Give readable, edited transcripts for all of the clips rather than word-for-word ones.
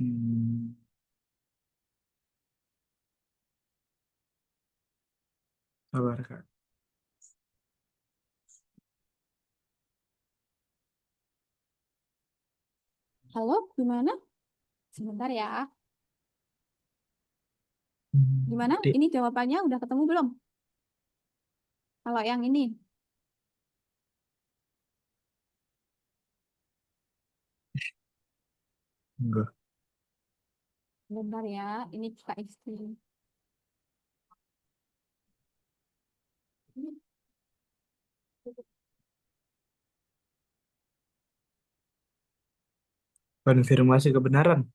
Hmm, sabar, Kak. Halo, gimana? Sebentar ya. Gimana? Dik, Ini jawabannya udah ketemu belum? Kalau yang ini, enggak. sebentar ya. Ini kita istri. Konfirmasi kebenaran.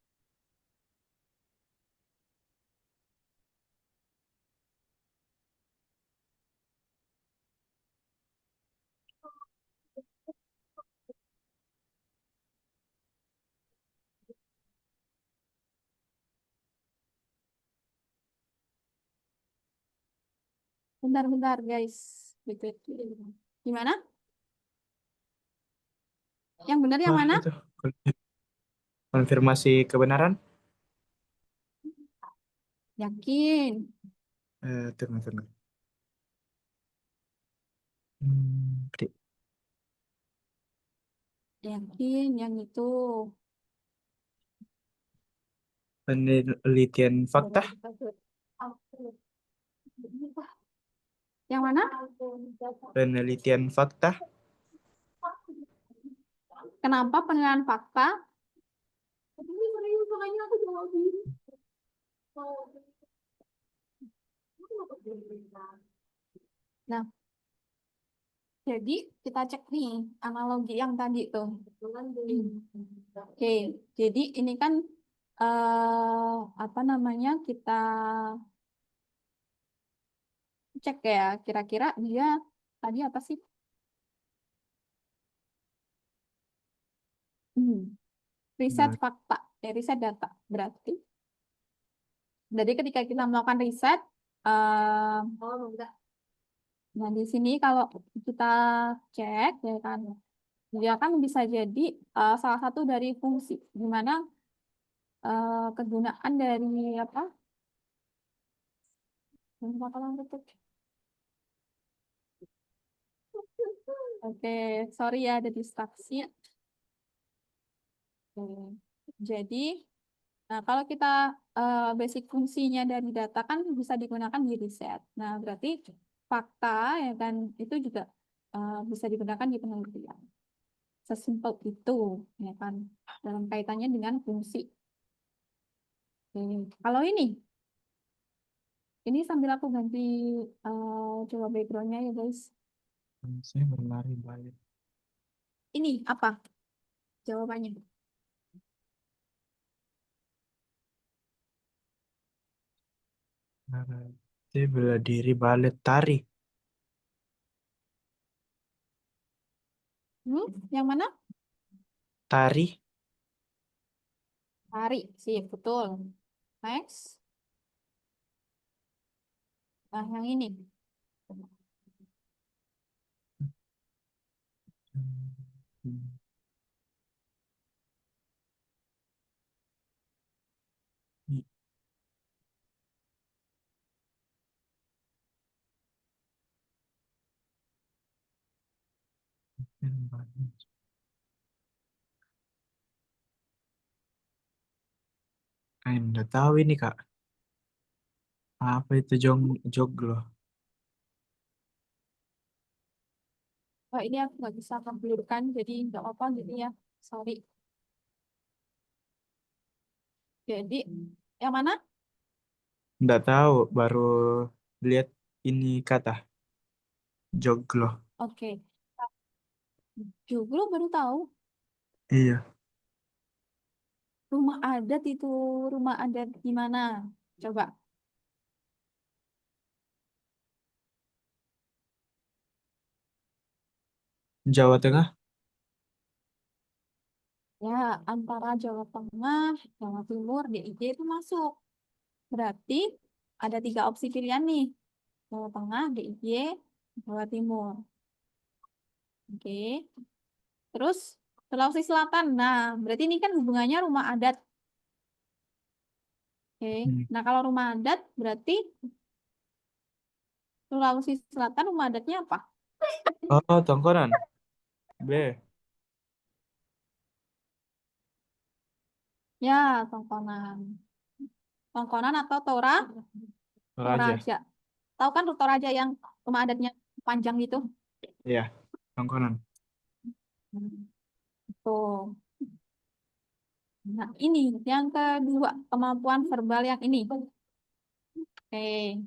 Bentar-bentar, guys. Gitu. Gimana? Yang benar yang Wah, mana? itu. Konfirmasi kebenaran. Yakin. Tunggu, tunggu. Dik. Yakin yang itu. Penelitian fakta. Yang mana? Penelitian fakta. Kenapa penilaian fakta? Ini serius, makanya aku jawabin. Nah, jadi kita cek nih analogi yang tadi tuh. Oke, jadi ini kan apa namanya kita cek ya kira-kira dia tadi apa sih? Hmm, riset Nah, fakta, riset data berarti. Jadi ketika kita melakukan riset, nah di sini kalau kita cek ya kan, dia kan bisa jadi salah satu dari fungsi di mana kegunaan dari apa? Oke, sorry ya ada distraksi. Oke. Jadi, nah kalau kita basic fungsinya dari data kan bisa digunakan di riset. Nah, berarti fakta ya kan itu juga bisa digunakan di penelitian. Sesimpel itu ya kan dalam kaitannya dengan fungsi. Oke. Kalau ini sambil aku ganti coba backgroundnya ya guys. saya berlari balik. Ini apa jawabannya? Nah, saya bela diri balik tari. Yang mana? Tari. Hari, sih betul. Next. Nah, yang ini. Udah tahu ini, Kak. Apa itu joglo? Oh, ini aku nggak bisa kabulkan, jadi nggak apa jadi ya. Sorry. Jadi, yang mana? Nggak tahu, baru lihat ini kata joglo. Oke. Joglo baru tahu. Iya, Rumah adat itu, rumah adat di mana? Coba. Jawa Tengah. Ya, antara Jawa Tengah, Jawa Timur, DIY itu masuk. Berarti ada 3 opsi pilihan nih. Jawa Tengah, DIY, Jawa Timur. Oke. Terus Sulawesi Selatan. Nah, berarti ini kan hubungannya rumah adat. Oke. Hmm. Nah, kalau rumah adat berarti Sulawesi Selatan rumah adatnya apa? Oh, Tongkonan. B. Ya, Tongkonan. Tongkonan atau Toraja. Toraja. Tahu kan Toraja yang rumah adatnya panjang gitu? Iya, Tongkonan. Tuh. Nah, ini yang kedua, kemampuan verbal yang ini. Oke.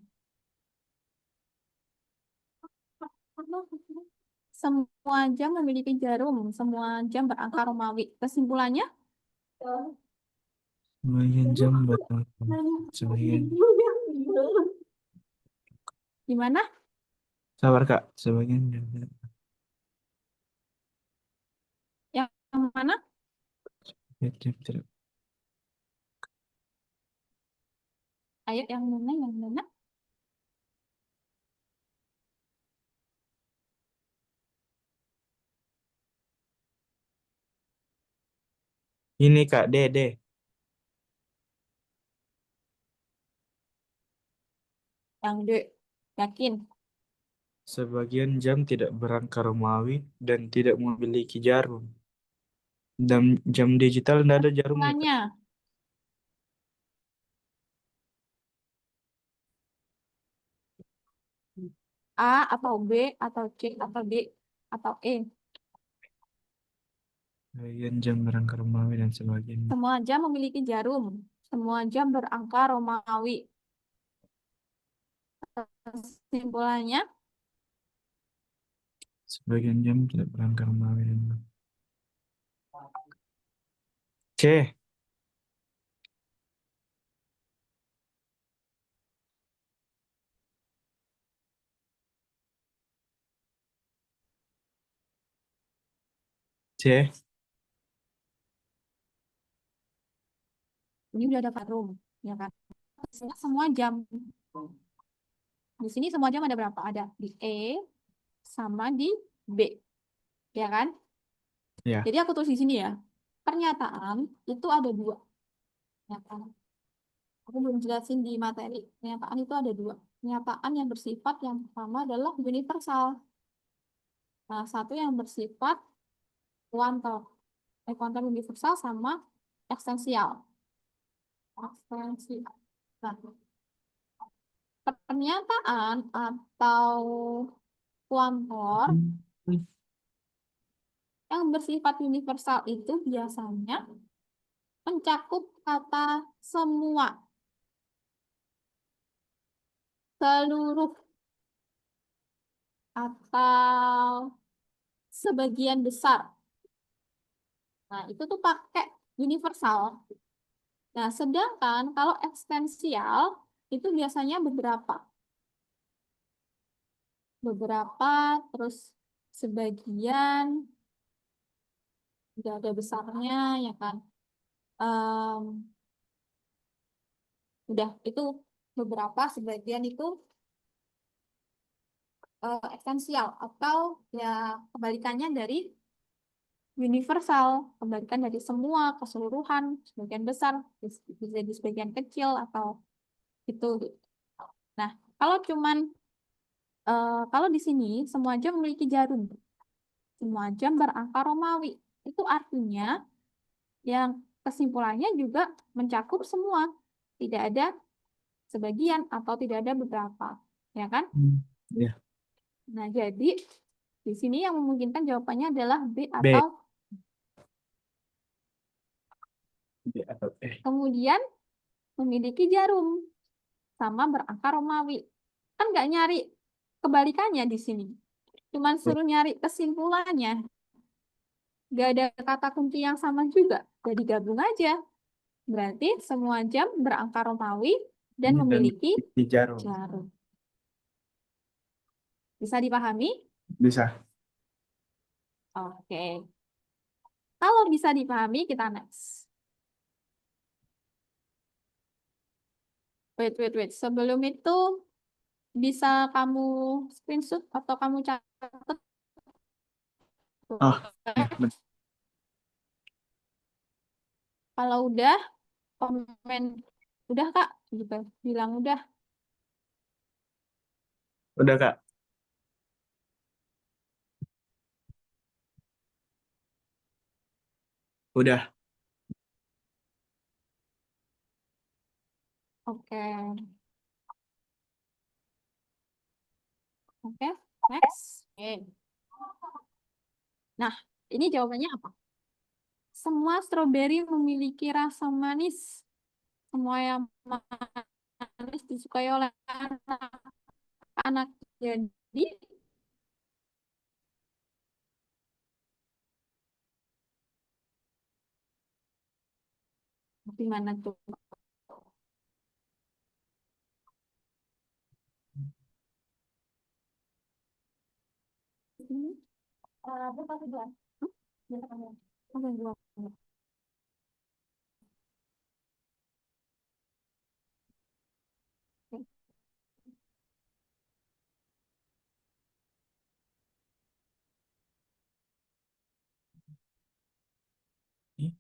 Semua jam memiliki jarum, semua jam berangka Romawi. Kesimpulannya? Sebagian jam batang. Sebagian. Gimana? Sabar, Kak. Sebagian jam. Yang mana? Jam tidak. Ayo, yang mana? Yang mana? Ini, Kak. D, D. Yang D. Yakin? Sebagian jam tidak berangka Romawi dan tidak memiliki jarum. Dan jam digital tidak ada jarumnya, Kak. Kesimpulannya, A atau B atau C atau D atau E. Sebagian jam berangka Romawi dan sebagian. Semua jam memiliki jarum. Semua jam berangka Romawi. Kesimpulannya, Sebagian jam tidak berangka Romawi dan. C. C. ini udah ada jarum, ya kan? Semua jam. Di sini semua jam ada berapa? Ada di E sama di B, ya kan? Ya. Jadi aku tulis di sini ya. Pernyataan itu ada dua, ya kan? Aku belum jelasin di materi. Pernyataan itu ada dua. Pernyataan yang bersifat yang pertama adalah universal. Nah, satu yang bersifat kuantum. Kuantum universal sama esensial. Esensial. Nah, pernyataan atau kuantor yang bersifat universal itu biasanya mencakup kata semua, seluruh, atau sebagian besar. Nah, itu tuh pakai universal. Nah, sedangkan kalau ekstensial itu biasanya beberapa. Beberapa, terus sebagian, tidak ada besarnya, ya kan. Em, udah, itu beberapa, sebagian itu ekstensial. Atau ya kebalikannya dari universal, kebalikan dari semua, keseluruhan, sebagian besar, bisa jadi sebagian kecil, atau itu. Nah, kalau cuman, kalau di sini semua jam memiliki jarum. Semua jam berangka Romawi. Itu artinya yang kesimpulannya juga mencakup semua. Tidak ada sebagian atau tidak ada beberapa. Ya kan? Ya. Nah, jadi di sini yang memungkinkan jawabannya adalah B B. atau B atau E. kemudian memiliki jarum sama berangka Romawi. Kan nggak nyari kebalikannya di sini. Cuman suruh nyari kesimpulannya. Nggak ada kata kunci yang sama juga. Jadi gabung aja. Berarti semua jam berangka Romawi dan Ini dan memiliki di jarum. jarum. Bisa dipahami? Bisa. Oke. Kalau bisa dipahami, kita next. Wait, wait, wait. Sebelum itu, bisa kamu screenshot atau kamu catat. Oh, ya, benar. Kalau udah, komen Udah Kak, gitu. Bilang udah. Udah, Kak. Udah. Oke. Oke, next. Oke. Nah, ini jawabannya apa? Semua stroberi memiliki rasa manis. Semua yang manis disukai oleh anak-anak. Jadi, gimana tuh? Hmm? Berapa dua? Hmm? Oke, dua. Oke. Ih,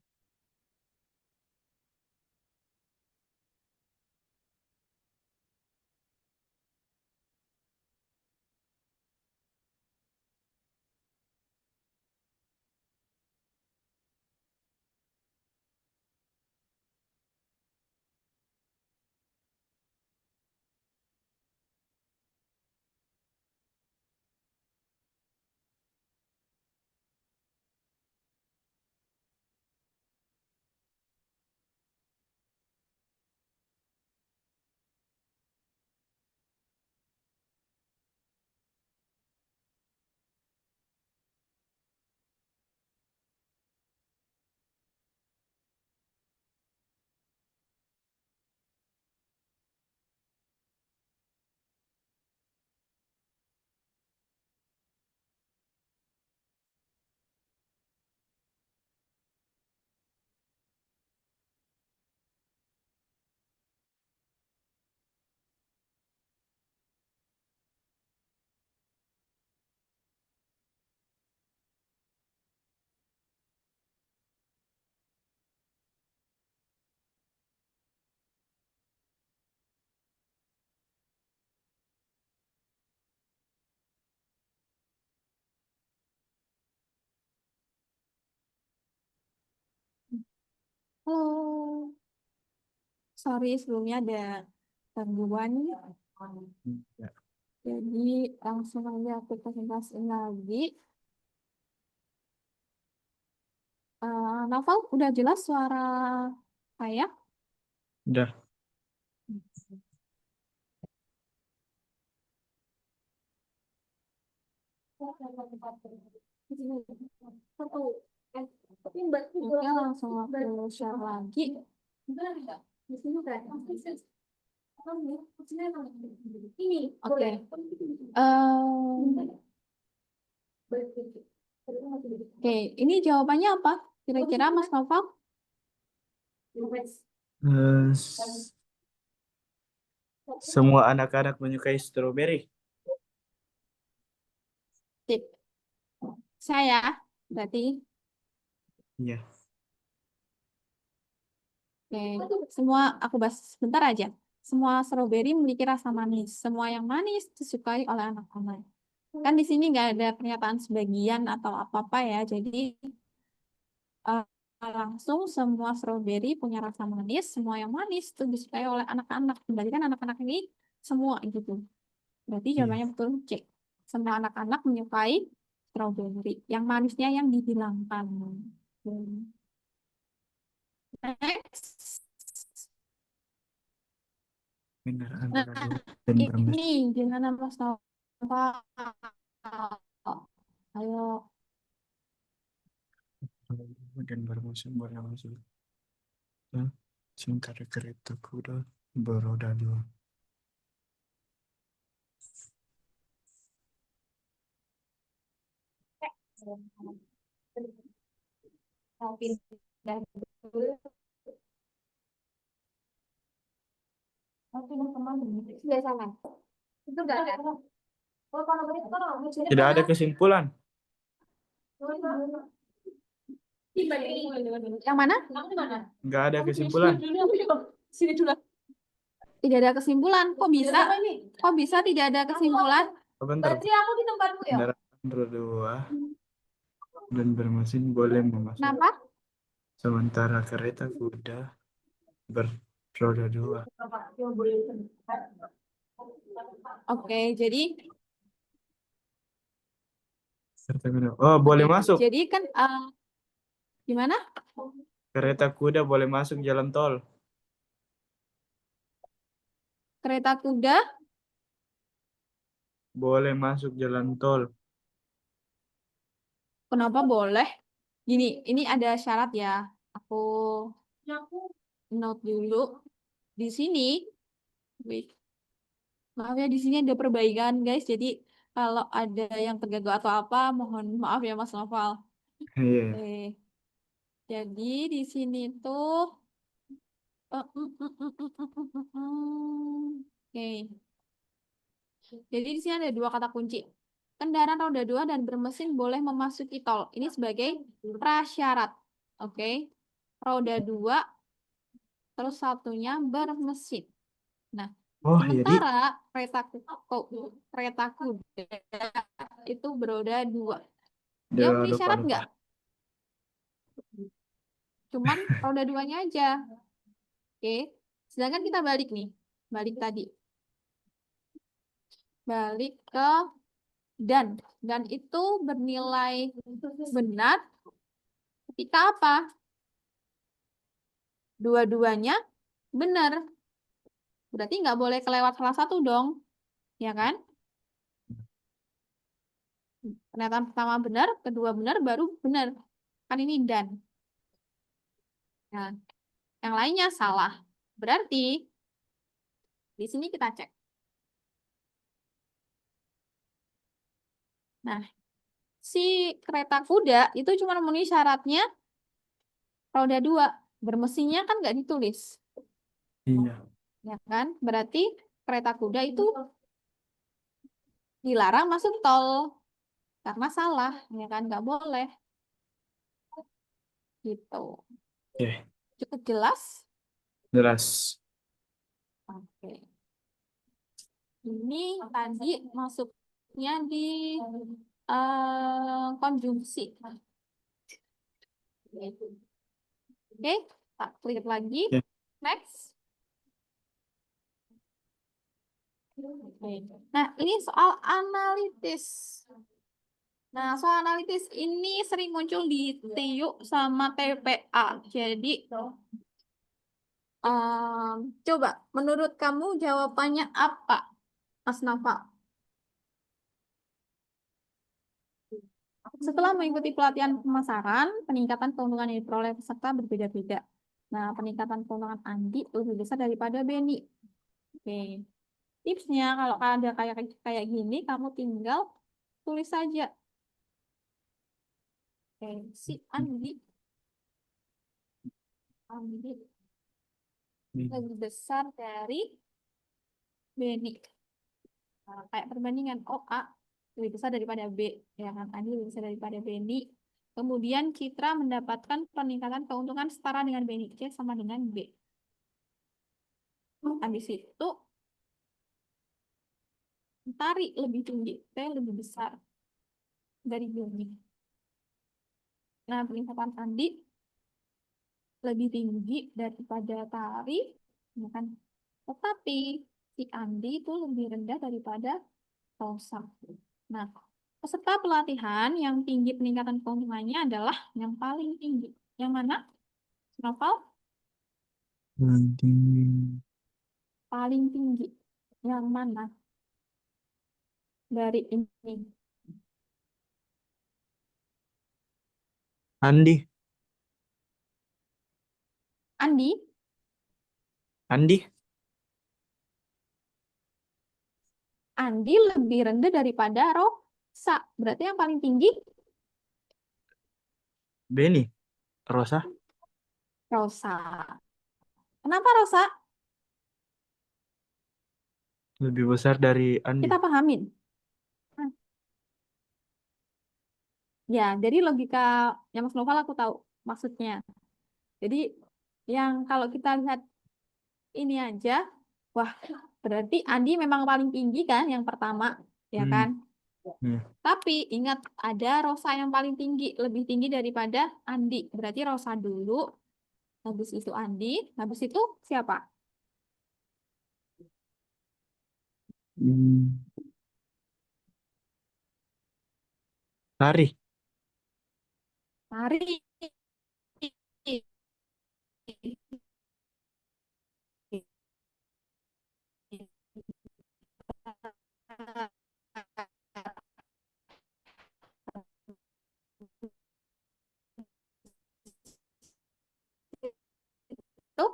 Halo, sorry sebelumnya ada gangguan. ya. Jadi langsung aja aku presentasiin lagi. Novel, udah jelas suara saya? Udah. Oke, langsung aku share lagi. Oke. Oke, ini jawabannya apa? Kira-kira Mas Novel? S- Semua anak-anak menyukai stroberi. Tip. Saya, berarti. Iya. Oke, semua aku bahas sebentar aja. Semua stroberi memiliki rasa manis. Semua yang manis disukai oleh anak-anak. Kan di sini nggak ada pernyataan sebagian atau apa-apa ya. Jadi eh, langsung semua stroberi punya rasa manis. Semua yang manis itu disukai oleh anak-anak. Berarti kan anak-anak ini semua gitu. Berarti Iya. jawabannya betul C. Semua anak-anak menyukai stroberi. Yang manisnya yang dihilangkan. Next. Benar Nah, antara dua dan bermes. ini gimana Mas Nova? Ayo. Dan bermusim bermusim. Singkat kereta kuda beroda dua. Mau pindah dulu. Mau pindah kemana? Sudah sama. Itu enggak ada. Oh, kalau begitu kan maksudnya Tidak mana? ada kesimpulan. Yang mana? Nggak ada kesimpulan. Sini dulu. Tidak ada kesimpulan. Kok bisa? Kok bisa tidak ada kesimpulan? Oh, bentar. Aku di tempatku ya. Kendaraan roda 2 dan bermesin boleh memasuki. Kenapa? Sementara kereta kuda beroda 2. Oke, jadi Oh, boleh oke, masuk. jadi kan gimana? Kereta kuda boleh masuk jalan tol. Kereta kuda Boleh masuk jalan tol. kenapa boleh? Gini, ini ada syarat ya. Aku note dulu di sini. Wait. Maaf ya, di sini ada perbaikan, guys. Jadi kalau ada yang terganggu atau apa, mohon maaf ya, Mas Noval. Iya. Oke. Jadi di sini tuh, oke. Jadi di sini ada dua kata kunci. Kendaraan roda 2 dan bermesin boleh memasuki tol. Ini sebagai prasyarat. Oke. Roda 2, terus satunya bermesin. Nah, Oh, jadi sementara kereta kuda itu beroda 2. Dia memenuhi lupa syarat lupa. nggak? Cuman roda 2-nya aja. Oke. Sedangkan kita balik nih. Balik tadi. Balik ke dan. Dan itu bernilai benar ketika apa? Dua-duanya benar. Berarti nggak boleh kelewat salah satu dong. Ya kan? Pernyataan pertama benar, kedua benar, baru benar. Kan ini dan. Nah, yang lainnya salah. Berarti di sini kita cek. Nah, si kereta kuda itu cuma memenuhi syaratnya roda 2. Bermesinnya kan nggak ditulis. Iya. Ya kan? Berarti kereta kuda itu dilarang masuk tol. Karena salah. Ya kan? Nggak boleh. Gitu. Oke, Cukup jelas? jelas. Oke. Ini tadi masuknya di konjungsi. Oke, tak klik lagi. Oke. Next. Nah, ini soal analitis. Nah, soal analitis ini sering muncul di TIU sama TPA. Jadi, coba menurut kamu jawabannya apa, Mas Nafa? Setelah mengikuti pelatihan pemasaran, peningkatan keuntungan yang diperoleh peserta berbeda-beda. Nah, peningkatan keuntungan Andi lebih besar daripada Beni. Oke. Tipsnya kalau ada kayak kayak gini, kamu tinggal tulis saja. Oke, si Andi lebih besar dari Beni. Nah, kayak perbandingan OA lebih besar daripada B, ya kan? Andi lebih besar daripada Beni. Kemudian Citra mendapatkan peningkatan keuntungan setara dengan Beni. C sama dengan B. Habis itu Tari lebih tinggi, T lebih besar dari Beni. Nah, peningkatan Andi lebih tinggi daripada Tari, ya kan? Tetapi si Andi itu lebih rendah daripada Rosa. Nah, peserta pelatihan yang tinggi peningkatan keuntungannya adalah yang paling tinggi. Yang mana? Novel Nanti paling tinggi. Yang mana? Dari ini. Andi, Andi, Andi, Andi lebih rendah daripada Rosa. Berarti yang paling tinggi Beni, Rosa Rosa. Kenapa Rosa? lebih besar dari Andi. Kita pahamin. Nah, ya, jadi logika yang Mas Novel aku tahu maksudnya. Jadi yang kalau kita lihat ini aja, Wah, berarti Andi memang paling tinggi kan yang pertama, ya Hmm. kan? Hmm. Tapi ingat ada Rosa yang paling tinggi, lebih tinggi daripada Andi. Berarti Rosa dulu, habis itu Andi, habis itu siapa? Hmm. Lari. Mari. Tuh,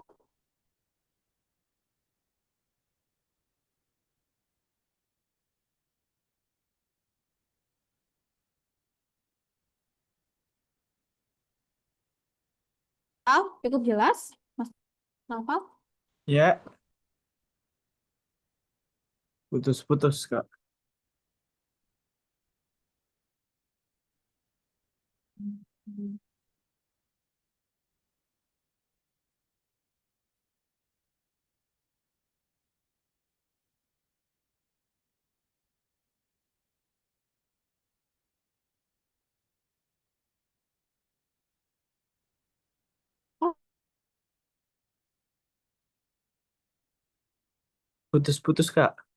cukup jelas, Mas Naufal? Ya, putus-putus, Kak. Oh, Putus-putus, Kak.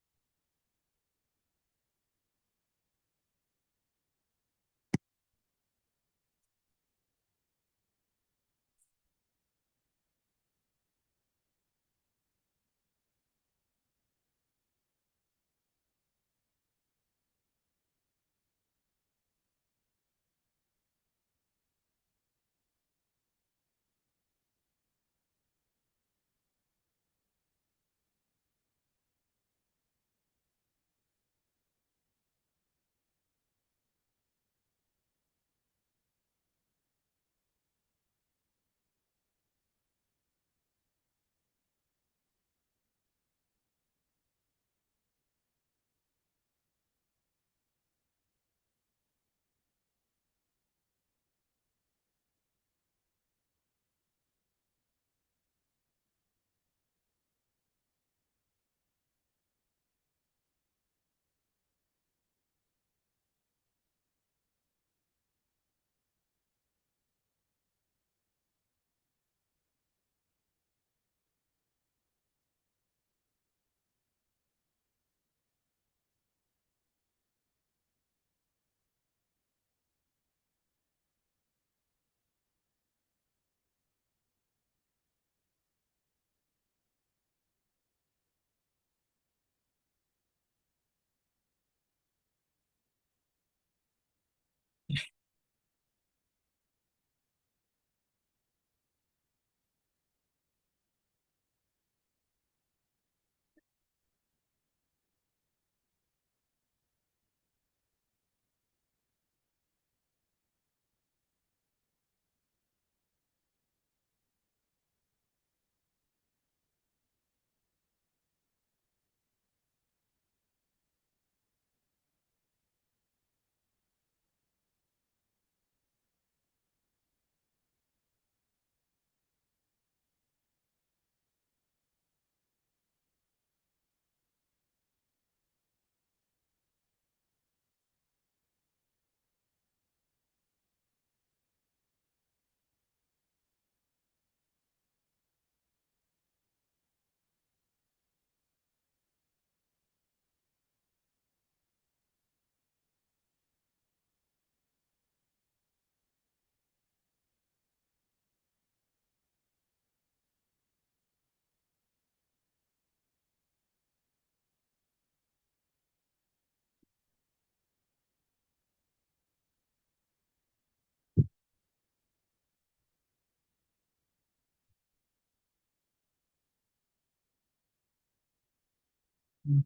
Hmm.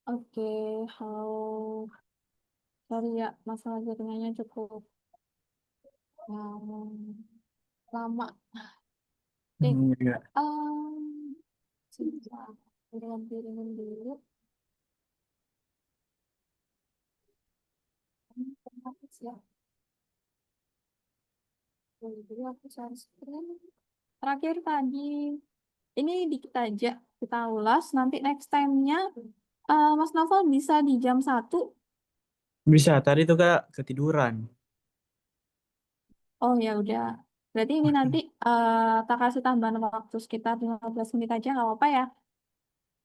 Oke, halo. Sorry ya, masalah jaringannya cukup lama. Oke, Enggak. sebentar. Ganti dulu. Hapus ya. Jadi aku share screen. Terakhir tadi, ini dikit aja kita ulas. Nanti next time-nya Mas Novel bisa di jam 1. Bisa, tadi tuh Kak ketiduran. Oh ya udah. Berarti ini nanti tak kasih tambahan waktu sekitar 15 menit aja nggak apa-apa ya.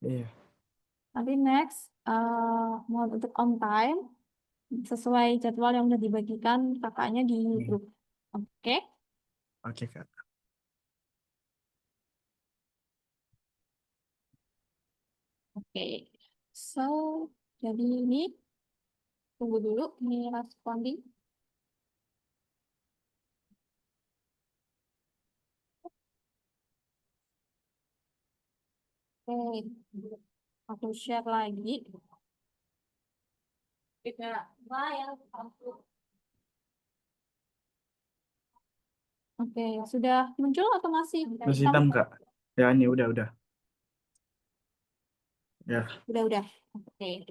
Iya. Nanti next mohon untuk on time sesuai jadwal yang udah dibagikan kakaknya di Iya. grup. Oke. Oke Kak. Oke. So, jadi ini tunggu dulu ini responding. Oke. Aku share lagi. Tidak. Oke, sudah muncul atau masih Masih hitam? hitam Kak. Ya ini udah. Ya, Udah. Oke.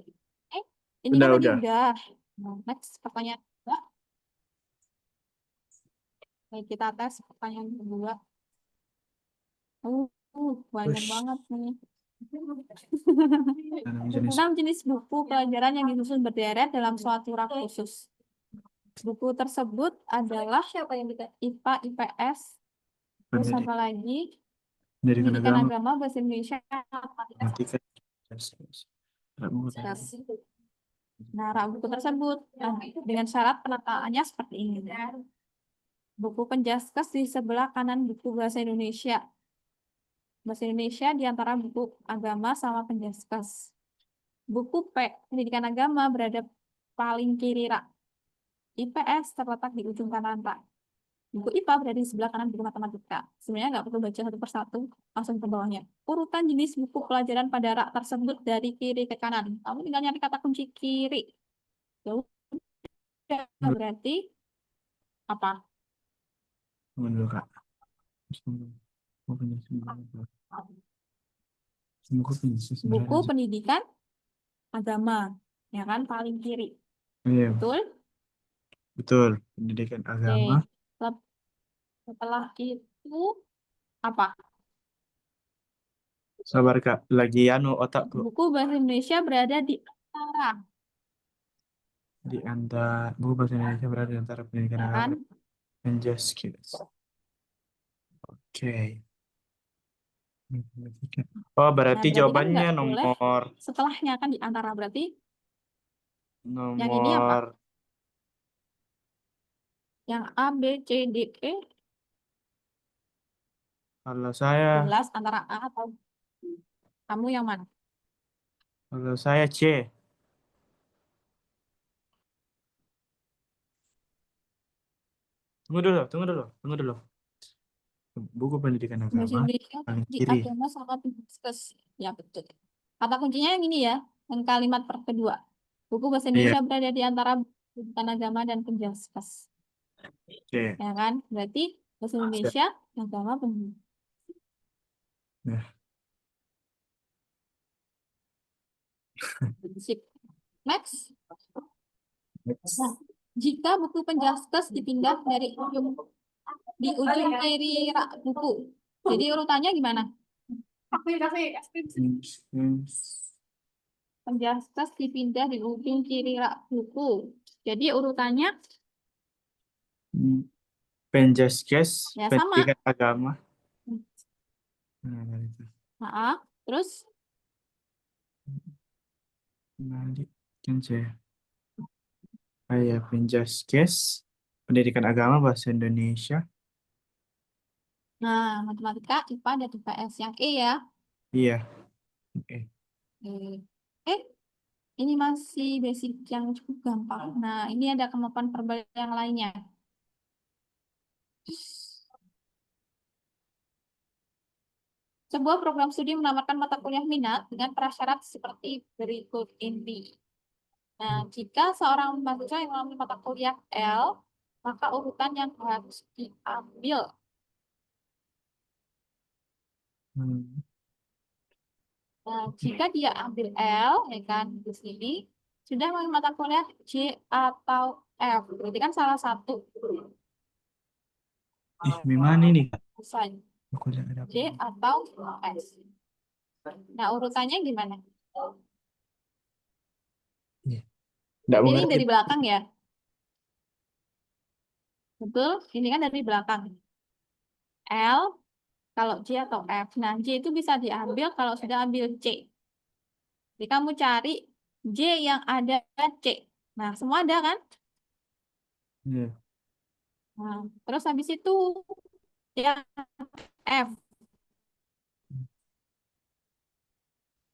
Ini kan tadi udah. udah. Nah, next pertanyaan kedua. Oke, kita tes pertanyaan kedua. Banyak Ush. banget nih. Tanam jenis 6 jenis buku pelajaran yang disusun berderet dalam suatu rak khusus. Buku tersebut adalah IPA, IPS, terus apa pendidik, lagi? pendidikan Pendidikan agama, agama, bahasa Indonesia, matematika, ilmu Yes. Nah, rak buku tersebut dengan syarat penataannya seperti ini. Buku penjaskes di sebelah kanan buku bahasa Indonesia. Bahasa Indonesia di antara buku agama sama penjaskes. Buku pendidikan agama berada paling kiri rak. IPS terletak di ujung kanan rak. Buku IPA berada di sebelah kanan buku matematika. Sebenarnya nggak perlu baca satu persatu, langsung ke bawahnya. Urutan jenis buku pelajaran pada rak tersebut dari kiri ke kanan. Kamu tinggal nyari kata kunci kiri. Ya udah, berarti apa? tunggu dulu Kak. Buku Buku sebenarnya. pendidikan agama, ya kan paling kiri. Iya, Betul? betul. Pendidikan agama. Oke. Setelah itu apa? Sabar Kak, lagi anu otakku Buku bahasa Indonesia berada di antara, di antara buku bahasa Indonesia berada di antara pendidikan ya agama kan? dan just skills. Oke. Oh, Nah, berarti berarti kan jawabannya nggak boleh nomor setelahnya kan di antara. Berarti yang ini apa? nomor Yang A, B, C, D, E kalau saya jelas antara A atau kamu yang mana? kalau saya C. Tunggu dulu. Buku pendidikan Bahasa agama Indonesia paling di kiri. agama sangat diskus. Ya, betul. Kata kuncinya yang ini ya, yang kalimat kedua. Buku bahasa Iya, Indonesia berada di antara pendidikan agama dan penjaskas. oke. Ya kan? Berarti bahasa Siap. Indonesia, agama, pendidikan. Nah, Sip. Next. next. Nah, jika buku penjaskas dipindah dari ujung kiri rak buku. Jadi urutannya gimana? Hmm, Penjaskas dipindah di ujung kiri rak buku. Jadi urutannya hmm. Penjaskes ya sama. pendidikan agama. Nah, itu. Nah, terus Nanti kan saya. Kayak Penjaskes pendidikan agama bahasa Indonesia. nah matematika, IPA, dan IPS yang E ya. Iya. Eh, E. Eh, ini masih basic yang cukup gampang. Nah, ini ada kemampuan verbal yang lainnya. Sebuah program studi menawarkan mata kuliah minat dengan prasyarat seperti berikut ini. Nah, jika seorang mahasiswa yang mengalami mata kuliah L, maka urutan yang harus diambil. hmm. Nah, jika dia ambil L, ya kan, di sini, sudah mengambil mata kuliah J atau F. Berarti kan salah satu. Gimana ini Kak? Misalnya, Aku lihat ada J apa ini? atau S. Nah, urutannya gimana? Iya. Nggak Ini mengerti. dari belakang ya. Betul? Ini kan dari belakang. L, kalau J atau F. Nah, J itu bisa diambil kalau sudah ambil C. Jadi kamu cari J yang ada C. Nah, semua ada kan? Iya. Nah, terus habis itu yang F.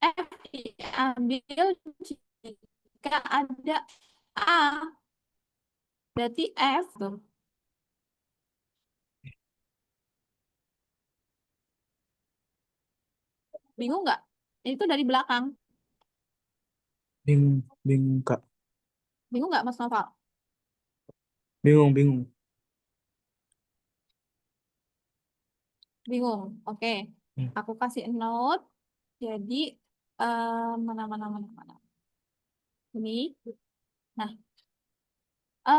F diambil jika ada A. Berarti F tuh. Bingung nggak? Itu dari belakang. Bingung, bingung Kak. Bingung nggak, Mas Noval? Bingung, bingung. Bingung. Oke. Hmm. Aku kasih note. Jadi, mana. Ini. Nah,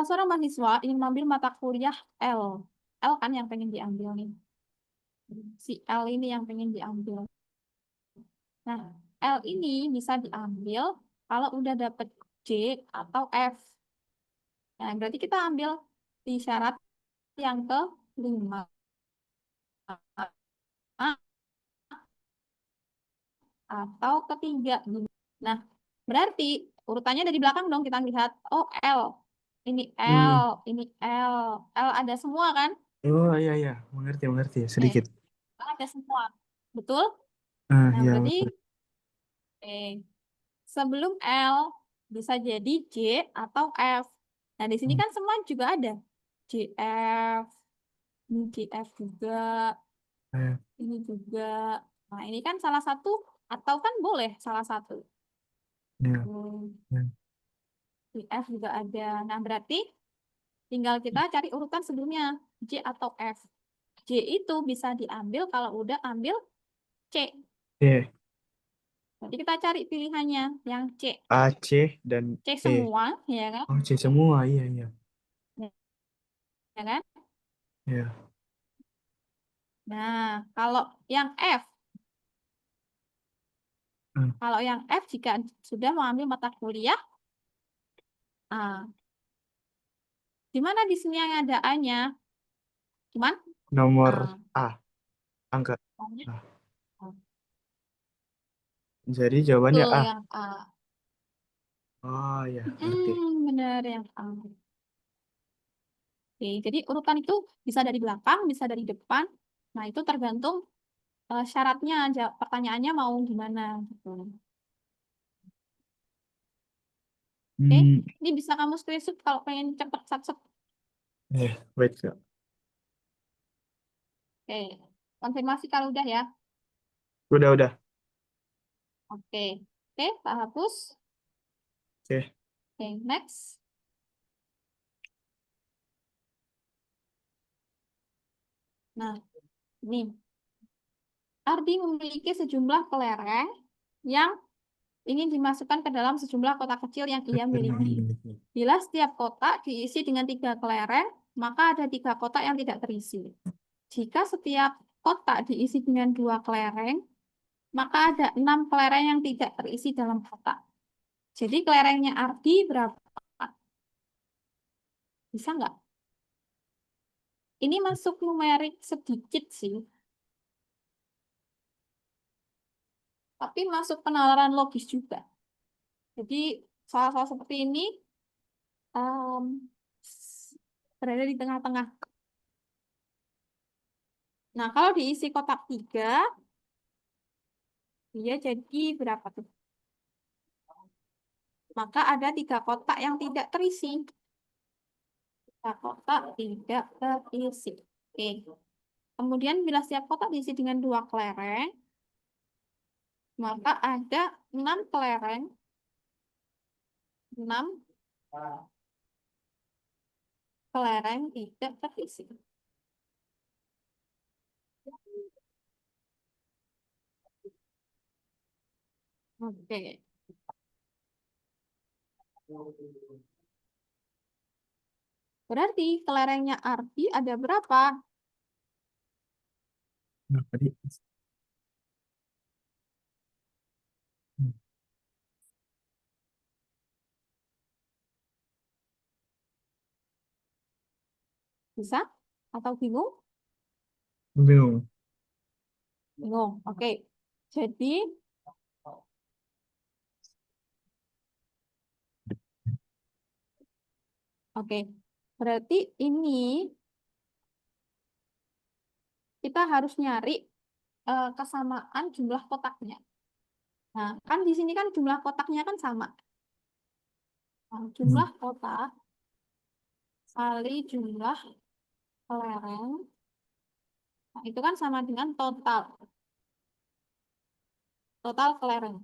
seorang mahasiswa ingin mengambil mata kuliah L. L kan yang pengen diambil nih. Si L ini yang pengen diambil. Nah, L ini bisa diambil kalau udah dapet C atau F. Nah, berarti kita ambil di syarat yang kelima. Atau ketiga. Nah, berarti urutannya dari belakang dong kita lihat. Oh, L. Ini Hmm. L, ini L. L ada semua kan? Oh iya iya, mengerti mengerti Eh, sedikit. ada semua. Betul? Ah Nah, iya. berarti sebelum L bisa jadi J atau F. Nah, di sini Hmm. kan semua juga ada. JF, ini JF juga, Eh, ini juga. Nah, ini kan salah satu atau kan boleh salah satu. iya, Hmm, iya. JF juga ada. Nah, berarti tinggal kita cari urutan sebelumnya, J atau F. J itu bisa diambil kalau udah ambil C. Oke. Jadi kita cari pilihannya yang C. A, C, dan C E. semua, ya kan? Oh, C semua, iya iya. Ya kan? Iya. Nah, kalau yang F, Hmm. kalau yang F jika sudah mengambil mata kuliah A. Di mana di sini yang ada A-nya? Cuman Nomor A. A, angka Pokoknya A. A. Jadi jawabannya Betul A. yang A. Oh iya, ngerti. Benar yang A. Oke, jadi urutan itu bisa dari belakang, bisa dari depan. Nah, itu tergantung syaratnya, pertanyaannya mau gimana gitu. Oke, Hmm. ini bisa kamu screenshot kalau pengen cepet sat. Wait Kak. Oke, konfirmasi kalau udah ya. Udah. Oke, oke, tak hapus. Oke. Oke, next. Nah, ini Ardi memiliki sejumlah kelereng yang ingin dimasukkan ke dalam sejumlah kotak kecil yang ia miliki. Bila setiap kotak diisi dengan 3 kelereng, maka ada 3 kotak yang tidak terisi. Jika setiap kotak diisi dengan 2 kelereng, maka ada 6 kelereng yang tidak terisi dalam kotak. Jadi kelerengnya Ardi berapa? Bisa nggak? Ini masuk numerik sedikit sih, tapi masuk penalaran logis juga. Jadi salah seperti ini em, berada di tengah-tengah. Nah, kalau diisi kotak 3, dia jadi berapa tuh? Maka ada 3 kotak yang tidak terisi. 3 kotak tidak terisi. Oke. Kemudian bila setiap kotak diisi dengan 2 kelereng, maka ada 6 kelereng. 6 kelereng tidak terisi. Oke. Berarti kelerengnya Ardi ada berapa? Nah, tadi. Bisa? Atau bingung? Bingung. Bingung. Oke. Jadi, oke. Berarti ini kita harus nyari kesamaan jumlah kotaknya. Nah, kan di sini kan jumlah kotaknya kan sama. Nah, jumlah kotak kali jumlah kelereng, nah, itu kan sama dengan total. Total kelereng.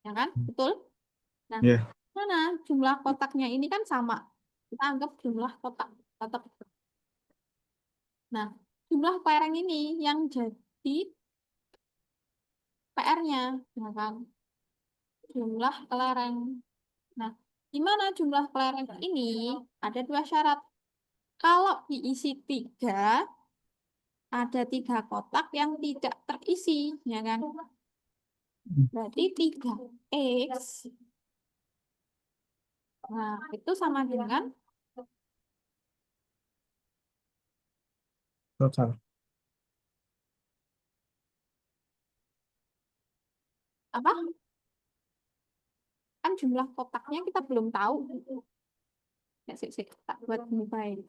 Ya kan? Betul? Nah, Ya. mana jumlah kotaknya ini kan sama. Kita anggap jumlah kotak. Tetap. Nah, jumlah kelereng ini yang jadi PR-nya. Ya kan? Jumlah kelereng. Nah, gimana jumlah kelereng ini? Ada 2 syarat. Kalau diisi 3, ada 3 kotak yang tidak terisi, ya kan? Berarti 3X. Nah, itu sama dengan Total. apa? Kan jumlah kotaknya kita belum tahu. Ya, sih, tak buat mobile.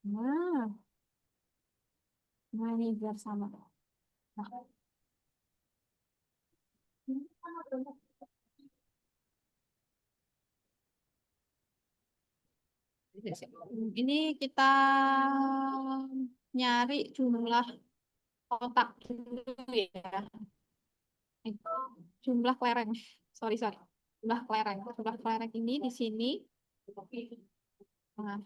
Nah, nah ini biar sama. Nah, ini kita nyari jumlah kotak dulu ya. Jumlah kelereng. Sorry. Jumlah kelereng. Jumlah kelereng ini di sini. Nah,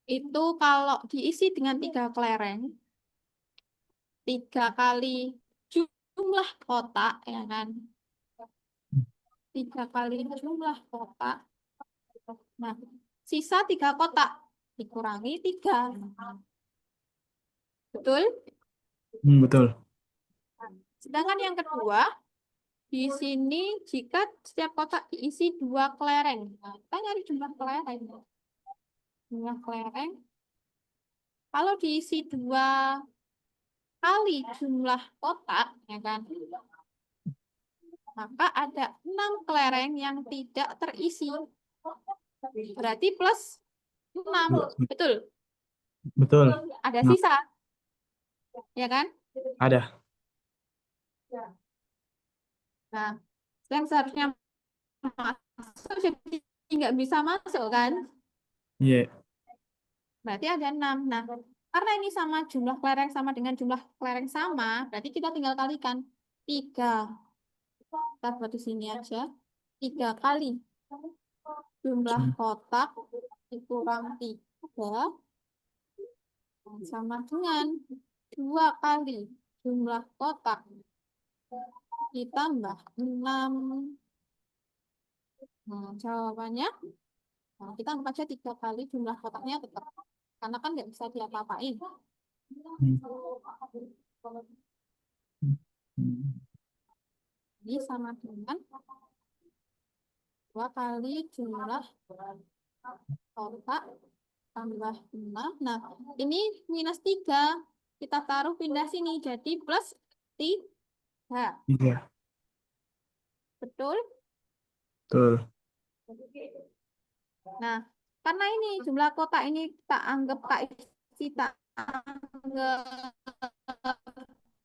itu kalau diisi dengan 3 kelereng, 3 kali jumlah kotak, ya kan? 3 kali jumlah kotak. Nah, sisa 3 kotak. Dikurangi 3. Betul? Betul. Sedangkan yang kedua, di sini jika setiap kotak diisi 2 kelereng. Nah, kita nyari jumlah kelereng. Jumlah kelereng. Kalau diisi 2 kali jumlah kotak, ya kan? Maka ada 6 kelereng yang tidak terisi. Berarti plus 6. Betul? Betul. Ada Nah, sisa. Ya kan? ada. Nah, yang seharusnya masuk jadi nggak bisa masuk kan? Iya. Berarti ada 6. Nah, Karena ini sama jumlah kelereng sama dengan jumlah kelereng sama, berarti kita tinggal kalikan 3. Kita buat di sini aja. 3 kali jumlah kotak dikurang 3 sama dengan 2 kali jumlah kotak ditambah 6. Nah, jawabannya, nah, kita anggap aja 3 kali jumlah kotaknya tetap. Karena kan nggak bisa diapa-apain. Ini sama dengan 2 kali jumlah kotak tambah 6. Nah, ini minus 3. Kita taruh pindah sini. Jadi plus 3. Iya, Betul? betul. Nah, karena ini jumlah kotak ini kita anggap kita anggap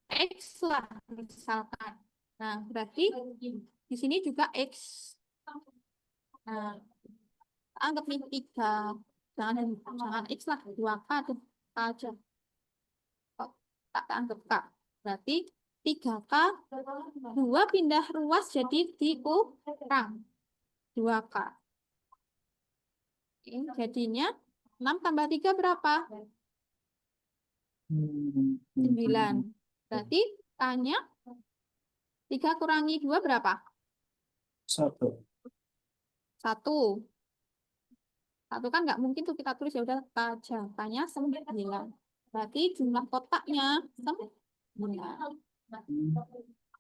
X lah misalkan. Nah, berarti di sini juga X. Nah, anggap nih 3. Jangan X lah, 2K tuh. K aja. Kok tak anggap K. Berarti 3K, 2 pindah ruas jadi dikurang 2K. Oke, jadinya 6 tambah 3 berapa? 9. Berarti K-nya 3 kurangi 2 berapa? 1. 1. 1 kan nggak mungkin tuh kita tulis, ya udah K aja. K-nya 9. Berarti jumlah kotaknya 9.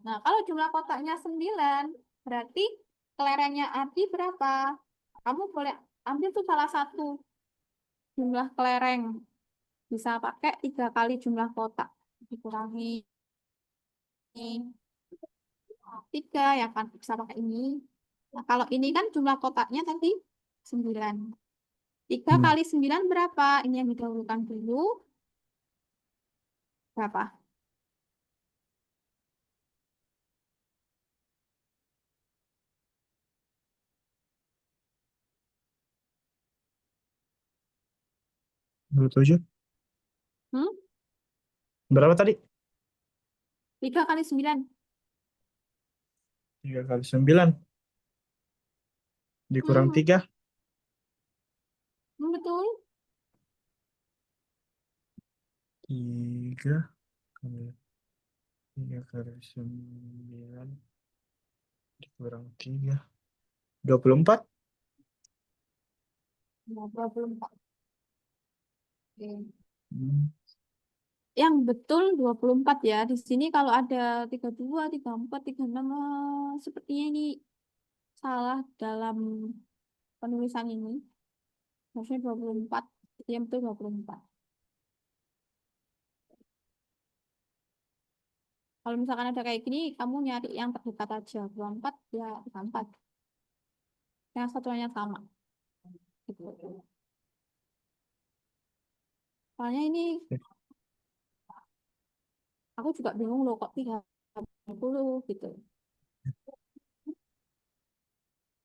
Nah, kalau jumlah kotaknya 9, berarti kelerengnya Adi berapa? Kamu boleh ambil tuh salah satu jumlah kelereng. Bisa pakai 3 kali jumlah kotak. Dikurangi 3, ya kan? Bisa pakai ini. Nah, kalau ini kan jumlah kotaknya tadi 9. 3 kali 9 berapa? Ini yang didahulukan dulu. Berapa? Dua tujuh. Hmm? Berapa tadi? 3 kali 9. 3 kali 9. Dikurang Hmm, 3. betul. 3 kali 3 kali 9. Dikurang 3. 24. 24. Oke. Hmm. Yang betul 24 ya. Di sini kalau ada 32, 34, 36, sepertinya ini salah dalam penulisan ini. Harusnya 24. Yang betul 24. Kalau misalkan ada kayak gini, kamu nyari yang terdekat aja. 24 ya 24. Yang satuannya sama. Gitu. Soalnya ini aku juga bingung loh kok 30 gitu.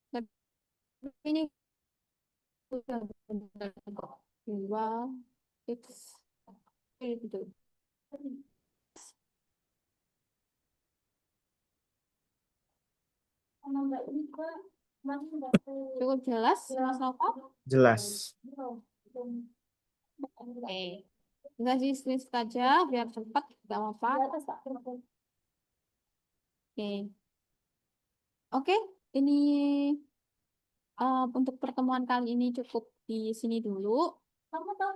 Tapi ini udah benar kok. 2 X gitu. Cukup jelas, Mas Noko? Jelas. Oke. Bisa di screenshot aja biar cepat, nggak apa-apa. Oke. Oke, ini untuk pertemuan kali ini cukup di sini dulu.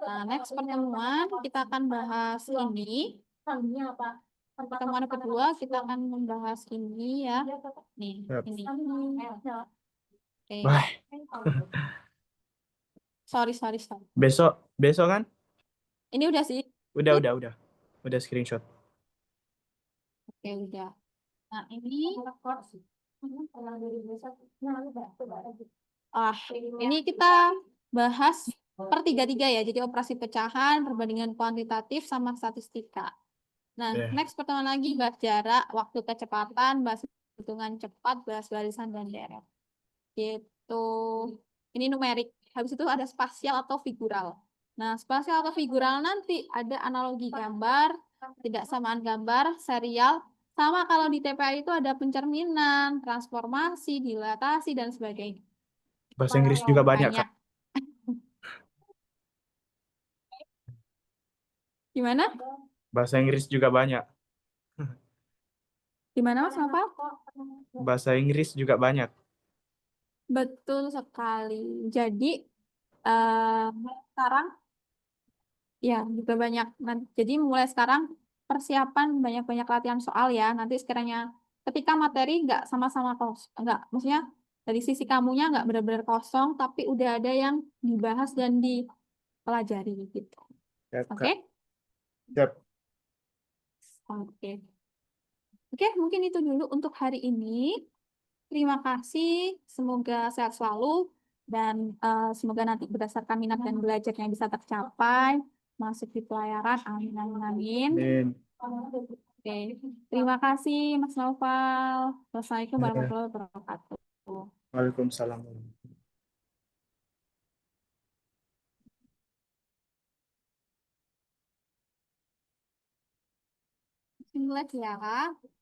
Nah, next pertemuan kita akan bahas ini. Pertemuan kedua kita akan membahas ini ya. Nih, Yap. ini. Oke. Wah, Sorry, sorry, sorry. besok kan? Ini udah sih. Udah. Udah screenshot. Oke, udah. Nah, ini ini kita bahas per 3-3 ya. Jadi operasi pecahan, perbandingan kuantitatif sama statistika. Nah, next pertemuan lagi bahas jarak, waktu kecepatan, bahas hitungan cepat, bahas barisan dan deret. Gitu. Ini numerik. Habis itu ada spasial atau figural. Nah, spasial atau figural nanti ada analogi gambar, tidak samaan gambar, serial, sama kalau di TPA itu ada pencerminan, transformasi, dilatasi, dan sebagainya. Bahasa Inggris juga banyak, Banyak. Kak. Gimana? Bahasa Inggris juga banyak. Gimana Mas Novel? Bahasa Inggris juga banyak. Betul sekali. Jadi, eh, sekarang ya, juga banyak. Jadi mulai sekarang persiapan banyak-banyak latihan soal ya. Nanti sekiranya ketika materi nggak sama-sama kosong, nggak, maksudnya dari sisi kamunya nggak benar-benar kosong, tapi udah ada yang dibahas dan dipelajari gitu. Siap, Oke? Kak. Siap. Oke. Oke, mungkin itu dulu untuk hari ini. Terima kasih. Semoga sehat selalu dan semoga nanti berdasarkan minat dan belajarnya bisa tercapai. Masuk di pelayaran. Amin, amin, amin. Amin. Oke, terima kasih Mas Naufal. Wassalamualaikum Ya. warahmatullahi wabarakatuh. Waalaikumsalam. Mulai ya, Kak.